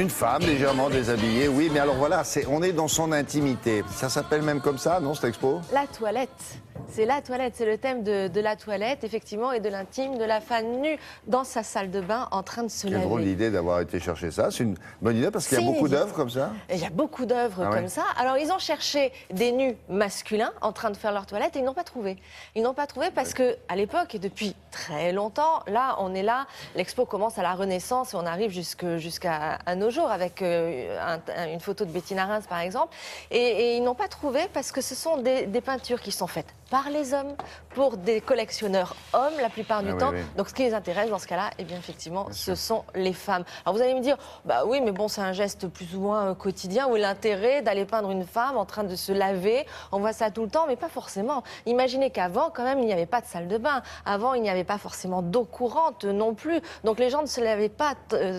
Une femme légèrement déshabillée, oui, mais alors voilà, on est dans son intimité. Ça s'appelle même comme ça, non, cette expo? La toilette. C'est la toilette, c'est le thème de la toilette, effectivement, et de l'intime, de la femme nue dans sa salle de bain en train de se laver. Quelle drôle d'idée d'avoir été chercher ça. C'est une bonne idée parce qu'il y a beaucoup d'œuvres comme ça. Il y a beaucoup d'œuvres comme ça. Alors, ils ont cherché des nus masculins en train de faire leur toilette et ils n'ont pas trouvé. Ils n'ont pas trouvé parce que à l'époque, et depuis très longtemps, là, on est là, l'expo commence à la Renaissance et on arrive jusqu'à nos jours avec une photo de Bettina Reims, par exemple. Et ils n'ont pas trouvé parce que ce sont des peintures qui sont faites par les hommes, pour des collectionneurs hommes la plupart du temps. Donc ce qui les intéresse dans ce cas-là, eh bien effectivement, ce sont les femmes. Alors vous allez me dire, bah oui, mais bon, c'est un geste plus ou moins quotidien. Où est l'intérêt d'aller peindre une femme en train de se laver? On voit ça tout le temps, mais pas forcément. Imaginez qu'avant, quand même, il n'y avait pas de salle de bain. Avant, il n'y avait pas forcément d'eau courante non plus. Donc les gens ne se lavaient pas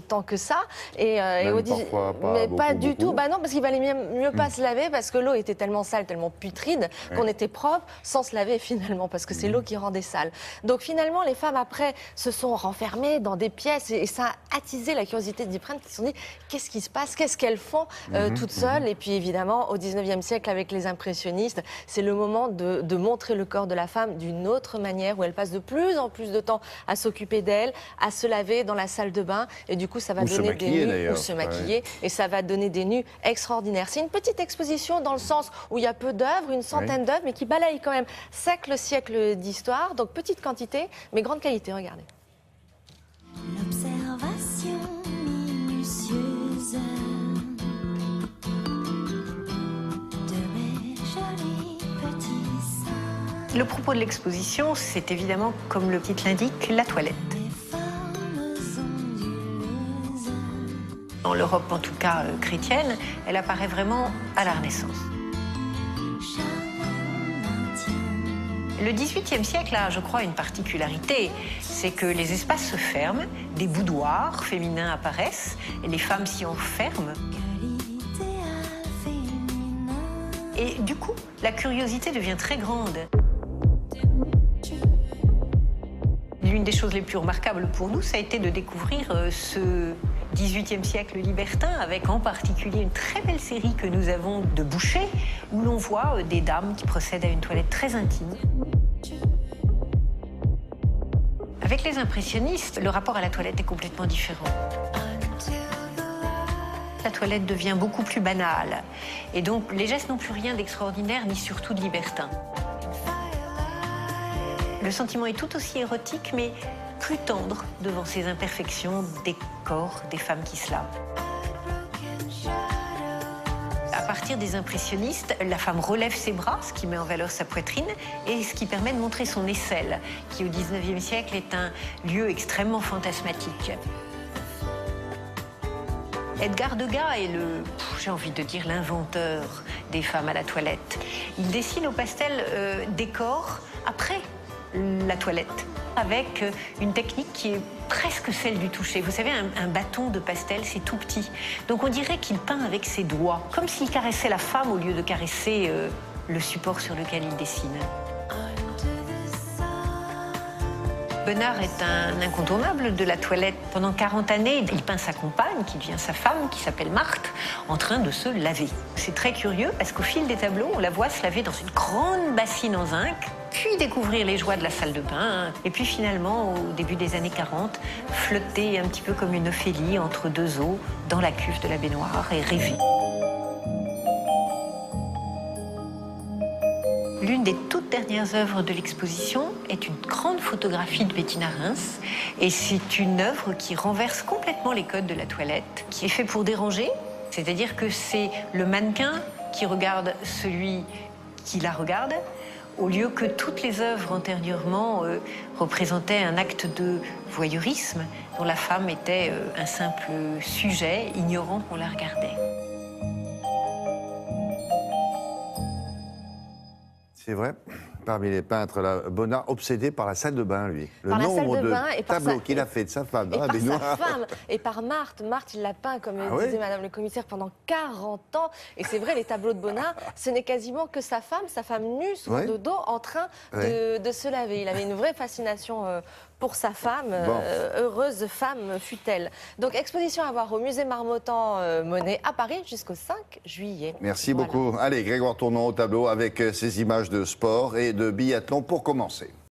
tant que ça. Et parfois, mais pas du beaucoup. tout. Bah non, parce qu'il valait mieux pas se laver parce que l'eau était tellement sale, tellement putride qu'on était propre sans se laver finalement, parce que c'est l'eau qui rendait sale. Donc finalement, les femmes après se sont renfermées dans des pièces et ça a attisé la curiosité d'y prendre, qui se sont dit qu'est-ce qui se passe, qu'est-ce qu'elles font toutes seules. Et puis évidemment, au 19e siècle, avec les impressionnistes, c'est le moment de montrer le corps de la femme d'une autre manière, où elle passe de plus en plus de temps à s'occuper d'elle, à se laver dans la salle de bain, et du coup ça va donner des nus, ou se maquiller, et ça va donner des nus extraordinaires. C'est une petite exposition dans le sens où il y a peu d'œuvres, une centaine d'œuvres, mais qui balaye quand même siècles d'histoire, donc petite quantité, mais grande qualité, regardez. L'observation minutieuse de mes jolis petits seins. Le propos de l'exposition, c'est évidemment, comme le titre l'indique, la toilette. Dans l'Europe, en tout cas chrétienne, elle apparaît vraiment à la Renaissance. Le XVIIIe siècle a, je crois, une particularité, c'est que les espaces se ferment, des boudoirs féminins apparaissent, et les femmes s'y enferment. Et du coup, la curiosité devient très grande. L'une des choses les plus remarquables pour nous, ça a été de découvrir ce XVIIIe siècle libertin, avec en particulier une très belle série que nous avons de bouchers, où l'on voit des dames qui procèdent à une toilette très intime. Avec les impressionnistes, le rapport à la toilette est complètement différent. La toilette devient beaucoup plus banale. Et donc, les gestes n'ont plus rien d'extraordinaire, ni surtout de libertin. Le sentiment est tout aussi érotique, mais plus tendre devant ces imperfections des corps des femmes qui se lavent. À partir des impressionnistes, la femme relève ses bras, ce qui met en valeur sa poitrine, et ce qui permet de montrer son aisselle, qui au XIXe siècle est un lieu extrêmement fantasmatique. Edgar Degas est j'ai envie de dire, l'inventeur des femmes à la toilette. Il dessine au pastel des corps après la toilette, avec une technique qui est presque celle du toucher. Vous savez, un bâton de pastel, c'est tout petit. Donc on dirait qu'il peint avec ses doigts, comme s'il caressait la femme au lieu de caresser le support sur lequel il dessine. Bonnard est un incontournable de la toilette. Pendant 40 années, il peint sa compagne, qui devient sa femme, qui s'appelle Marthe, en train de se laver. C'est très curieux parce qu'au fil des tableaux, on la voit se laver dans une grande bassine en zinc, puis découvrir les joies de la salle de bain, et puis finalement, au début des années 40, flotter un petit peu comme une Ophélie entre deux eaux dans la cuve de la baignoire et rêver. L'une des toutes dernières œuvres de l'exposition est une grande photographie de Bettina Reims. Et c'est une œuvre qui renverse complètement les codes de la toilette, qui est fait pour déranger. C'est-à-dire que c'est le mannequin qui regarde celui qui la regarde, au lieu que toutes les œuvres antérieurement représentaient un acte de voyeurisme, dont la femme était un simple sujet, ignorant qu'on la regardait. C'est vrai, parmi les peintres, là, Bonnard, obsédé par la salle de bain, lui. Le par la nombre salle de bain de tableaux qu'il a fait de sa femme dans la baignoire. Par sa femme, et par Marthe. Marthe, il l'a peint, comme disait Madame le commissaire, pendant 40 ans. Et c'est vrai, les tableaux de Bonnard, ce n'est quasiment que sa femme nue, sur le dos, en train de se laver. Il avait une vraie fascination pour sa femme. Heureuse femme fut-elle. Donc exposition à voir au musée Marmottan Monet à Paris jusqu'au 5 juillet. Merci Voilà. beaucoup. Allez, Grégoire Tournon au tableau avec ces images de sport et de biathlon pour commencer.